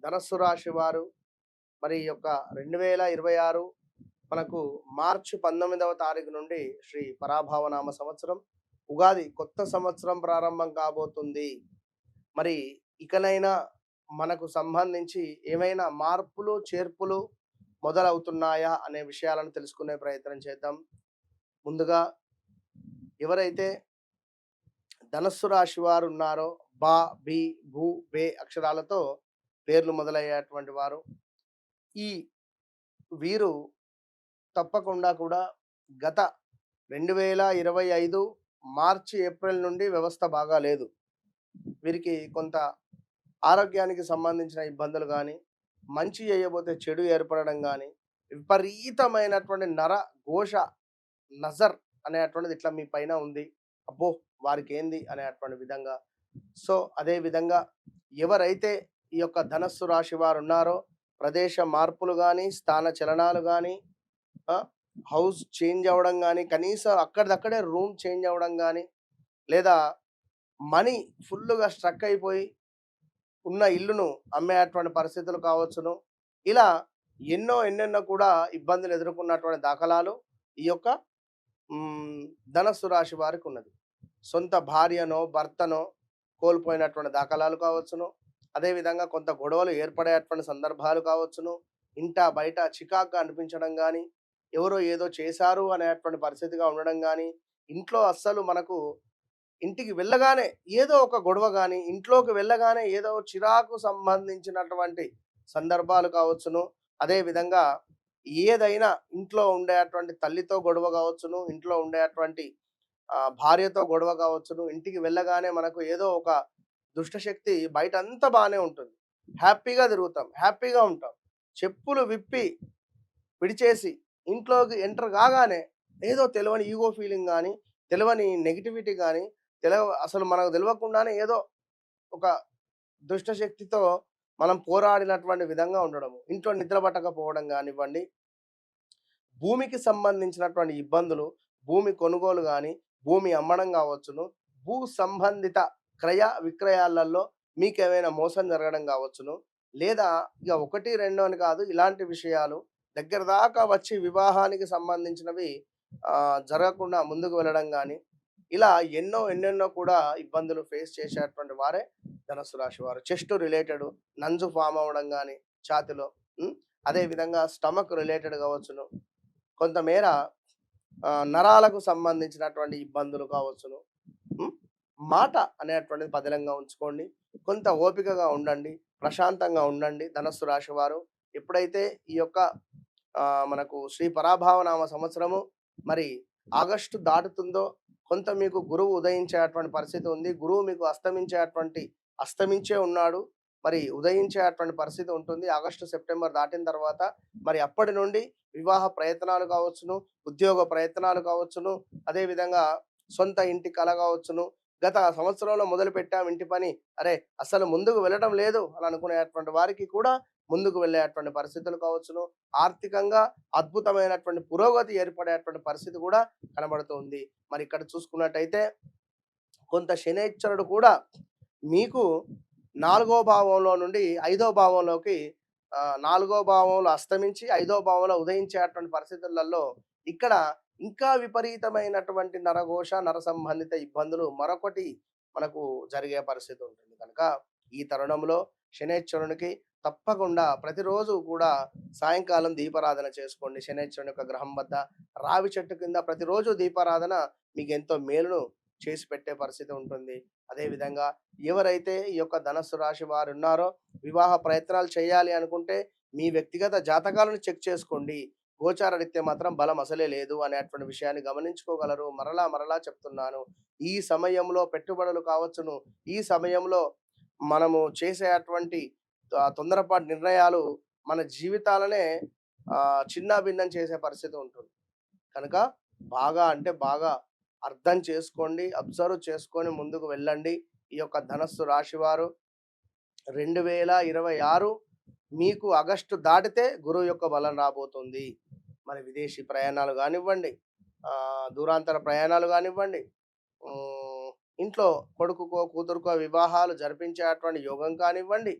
ధనస్సు రాశి వారు మరి ఈ యొక్క 2026 మనకు మార్చి 19వ తారీఖు నుండి శ్రీ పరాభావనామ సంవత్సరం ఉగాది కొత్త సంవత్సరం ప్రారంభం కాబోతుంది. మరి ఇకనైనా మనకు సంబంధించి ఏమైనా మార్పులు చేర్పులు మొదలవుతున్నాయా అనే విషయాలను తెలుసుకునే ప్రయత్నం చేద్దాం. ముందుగా ఎవరైతే ధనస్సు రాశి వారు ఉన్నారో బా బి భూ బే అక్షరాలతో పేర్లు మొదలయ్యేటువంటి వారు ఈ వీరు తప్పకుండా కూడా గత 2025 మార్చి ఏప్రిల్ నుండి వ్యవస్థ బాగా లేదు. వీరికి కొంత ఆరోగ్యానికి సంబంధించిన ఇబ్బందులు కానీ, మంచి చేయబోతే చెడు ఏర్పడడం కానీ, విపరీతమైనటువంటి ఘోష నజర్ అనేటువంటిది ఇట్లా మీ పైన ఉంది. అబ్బో! వారికి ఏంది అనేటువంటి విధంగా. సో అదే విధంగా ఎవరైతే ఈ యొక్క ధనస్సు రాశి వారు ఉన్నారో ప్రదేశ మార్పులు కానీ, స్థాన చలనాలు కానీ, హౌస్ చేంజ్ అవ్వడం కానీ, కనీసం అక్కడిదక్కడే రూమ్ చేంజ్ అవ్వడం కానీ, లేదా మనీ ఫుల్లుగా స్ట్రక్ అయిపోయి ఉన్న ఇల్లును అమ్మేటువంటి పరిస్థితులు కావచ్చును. ఇలా ఎన్నెన్నో కూడా ఇబ్బందులు ఎదుర్కొన్నటువంటి దాఖలాలు ఈ యొక్క ధనస్సు రాశి వారికి ఉన్నది. సొంత భార్యనో భర్తనో కోల్పోయినటువంటి దాఖలాలు కావచ్చును. అదేవిధంగా కొంత గొడవలు ఏర్పడేటువంటి సందర్భాలు కావచ్చును. ఇంట బయట చికాకుగా అనిపించడం కానీ, ఎవరో ఏదో చేశారు అనేటువంటి పరిస్థితిగా ఉండడం కానీ, ఇంట్లో అస్సలు మనకు ఇంటికి వెళ్ళగానే ఏదో ఒక గొడవ కానీ, ఇంట్లోకి వెళ్ళగానే ఏదో చిరాకు సంబంధించినటువంటి సందర్భాలు కావచ్చును. అదేవిధంగా ఏదైనా ఇంట్లో ఉండేటువంటి తల్లితో గొడవ కావచ్చును, ఇంట్లో ఉండేటువంటి భార్యతో గొడవ కావచ్చును. ఇంటికి వెళ్ళగానే మనకు ఏదో ఒక దుష్టశక్తి బయట అంతా బాగానే ఉంటుంది, హ్యాపీగా తిరుగుతాం, హ్యాపీగా ఉంటాం. చెప్పులు విప్పి విడిచేసి ఇంట్లోకి ఎంటర్ కాగానే ఏదో తెలియని ఈగో ఫీలింగ్ కానీ, తెలియని నెగిటివిటీ కానీ, అసలు మనకు తెలియకుండానే ఏదో ఒక దుష్టశక్తితో మనం పోరాడినటువంటి విధంగా ఉండడము, ఇంట్లో నిద్ర పట్టకపోవడం కానివ్వండి, భూమికి సంబంధించినటువంటి ఇబ్బందులు, భూమి కొనుగోలు కానీ, భూమి అమ్మడం కావచ్చును, భూ సంబంధిత క్రయ విక్రయాలలో మీకేమైనా మోసం జరగడం కావచ్చును, లేదా ఇక 1, 2 అని కాదు, ఇలాంటి విషయాలు దగ్గర దాకా వచ్చి వివాహానికి సంబంధించినవి జరగకుండా ముందుకు వెళ్ళడం కానీ, ఇలా ఎన్నెన్నో కూడా ఇబ్బందులు ఫేస్ చేసేటువంటి వారే ధనస్సు రాశి వారు. చెస్ట్ రిలేటెడ్ నంజు ఫామ్ అవ్వడం కానీ ఛాతిలో, అదేవిధంగా స్టమక్ రిలేటెడ్ కావచ్చును, కొంతమేర నరాలకు సంబంధించినటువంటి ఇబ్బందులు కావచ్చును. మాట అనేటువంటిది పదిలంగా ఉంచుకోండి. కొంత ఓపికగా ఉండండి, ప్రశాంతంగా ఉండండి ధనస్సు రాశి వారు. ఎప్పుడైతే ఈ యొక్క మనకు శ్రీ పరాభావనామ సంవత్సరము మరి ఆగస్టు దాటుతుందో కొంత మీకు గురువు ఉదయించేటువంటి పరిస్థితి ఉంది. గురువు మీకు అస్తమించే ఉన్నాడు, మరి ఉదయించేటువంటి పరిస్థితి ఉంటుంది ఆగస్టు సెప్టెంబర్ దాటిన తర్వాత. మరి అప్పటి నుండి వివాహ ప్రయత్నాలు కావచ్చును, ఉద్యోగ ప్రయత్నాలు కావచ్చును, అదేవిధంగా సొంత ఇంటి కల కావచ్చును. గత సంవత్సరంలో మొదలు పెట్టాం ఇంటి పని, అరే అసలు ముందుకు వెళ్ళడం లేదు అని అనుకునేటువంటి వారికి కూడా ముందుకు వెళ్ళేటువంటి పరిస్థితులు కావచ్చును. ఆర్థికంగా అద్భుతమైనటువంటి పురోగతి ఏర్పడేటువంటి పరిస్థితి కూడా కనబడుతుంది. మరి ఇక్కడ చూసుకున్నట్టయితే కొంత శనేశ్వరుడు కూడా మీకు 4వ భావంలో నుండి 5వ భావంలోకి 4వ భావంలో అస్తమించి 5వ భావంలో ఉదయించేటువంటి పరిస్థితులలో ఇక్కడ ఇంకా విపరీతమైనటువంటి నరఘోష నర సంబంధిత ఇబ్బందులు మరొకటి మనకు జరిగే పరిస్థితి ఉంటుంది. కనుక ఈ తరుణంలో శనేశ్వరునికి తప్పకుండా ప్రతిరోజు కూడా సాయంకాలం దీపారాధన చేసుకోండి. శనేశ్వరుని యొక్క గ్రహం వద్ద రావి చెట్టు కింద ప్రతిరోజు దీపారాధన మీకు ఎంతో మేలును చేసి పెట్టే పరిస్థితి ఉంటుంది. అదేవిధంగా ఎవరైతే ఈ యొక్క ధనస్సు రాశి వారు ఉన్నారో వివాహ ప్రయత్నాలు చేయాలి అనుకుంటే మీ వ్యక్తిగత జాతకాలను చెక్ చేసుకోండి. గోచార రీత్యా మాత్రం బలం అసలే లేదు అనేటువంటి విషయాన్ని గమనించుకోగలరు. మరలా చెప్తున్నాను, ఈ సమయంలో పెట్టుబడులు కావచ్చును, ఈ సమయంలో మనము చేసేటువంటి తొందరపాటు నిర్ణయాలు మన జీవితాలనే చిన్నాభిన్నం చేసే పరిస్థితి ఉంటుంది. కనుక బాగా అంటే బాగా అర్థం చేసుకోండి, అబ్జర్వ్ చేసుకొని ముందుకు వెళ్ళండి. ఈ యొక్క ధనస్సు రాశివారు 2026 మీకు ఆగస్టు దాటితే గురువు యొక్క బలం రాబోతుంది. మరి విదేశీ ప్రయాణాలు కానివ్వండి, దూరాంతర ప్రయాణాలు కానివ్వండి, ఇంట్లో కొడుకుకో కూతురుకో వివాహాలు జరిపించేటువంటి యోగం కానివ్వండి,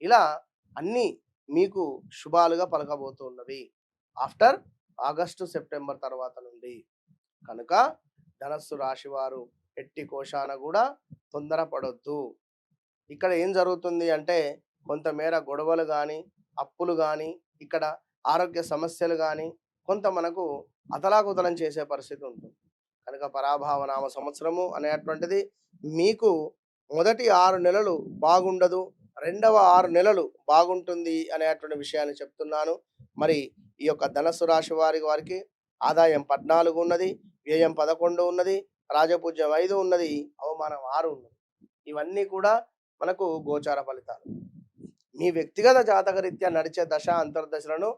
ఇలా అన్నీ మీకు శుభాలుగా పలకబోతున్నవి ఆఫ్టర్ ఆగస్టు సెప్టెంబర్ తర్వాత నుండి. కనుక ధనస్సు రాశి వారు ఎట్టి కోశాన కూడా తొందరపడొద్దు. ఇక్కడ ఏం జరుగుతుంది అంటే కొంతమేర గొడవలు కానీ, అప్పులు కానీ, ఇక్కడ ఆరోగ్య సమస్యలు కానీ కొంత మనకు అతలాకుతలం చేసే పరిస్థితి ఉంటుంది. కనుక పరాభావ నామ సంవత్సరము అనేటువంటిది మీకు మొదటి 6 నెలలు బాగుండదు. రెండవ 6 నెలలు బాగుంటుంది అనేటువంటి విషయాన్ని చెప్తున్నాను. మరి ఈ యొక్క ధనస్సు రాశి వారికి ఆదాయం 14 ఉన్నది, వ్యయం 11 ఉన్నది, రాజపూజ్యం 5 ఉన్నది, అవమానం 6 ఉన్నది. ఇవన్నీ కూడా మనకు గోచార ఫలితాలు. మీ వ్యక్తిగత జాతకరీత్యా నడిచే దశ అంతర్దశలను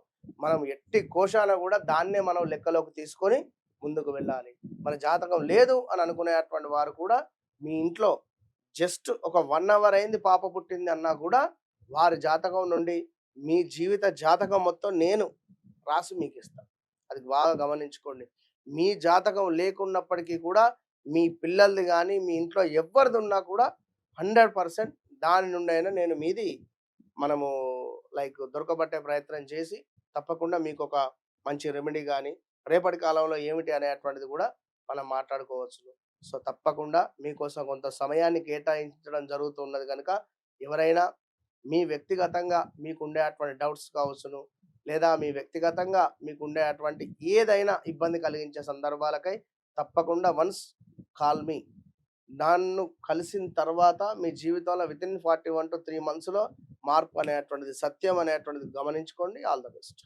మనం ఎట్టి కోశాన కూడా దాన్నే మనం లెక్కలోకి తీసుకొని ముందుకు వెళ్ళాలి. మన జాతకం లేదు అని అనుకునేటువంటి వారు కూడా మీ ఇంట్లో జస్ట్ ఒక 1 అవర్ అయింది పాప పుట్టింది అన్నా కూడా వారి జాతకం నుండి మీ జీవిత జాతకం మొత్తం నేను రాసి మీకు ఇస్తాను. అది బాగా గమనించుకోండి. మీ జాతకం లేకున్నప్పటికీ కూడా మీ పిల్లలది కానీ మీ ఇంట్లో ఎవరిది ఉన్నా కూడా 100% దాని నుండి అయినా నేను మీది మనము దొరకబట్టే ప్రయత్నం చేసి తప్పకుండా మీకు ఒక మంచి రెమెడీ కానీ రేపటి కాలంలో ఏమిటి అనేటువంటిది కూడా మనం మాట్లాడుకోవచ్చు. సో తప్పకుండా మీకోసం కొంత సమయాన్ని కేటాయించడం జరుగుతున్నది కనుక ఎవరైనా మీ వ్యక్తిగతంగా మీకు ఉండేటువంటి డౌట్స్ కావచ్చును, లేదా మీ వ్యక్తిగతంగా మీకు ఉండేటువంటి ఏదైనా ఇబ్బంది కలిగించే సందర్భాలకై తప్పకుండా వన్స్ కాల్ మీ. నన్ను కలిసిన తర్వాత మీ జీవితంలో వితిన్ 41 to 3 మంత్స్‌లో మార్పు అనేటువంటిది సత్యం అనేటువంటిది గమనించుకోండి. All the best.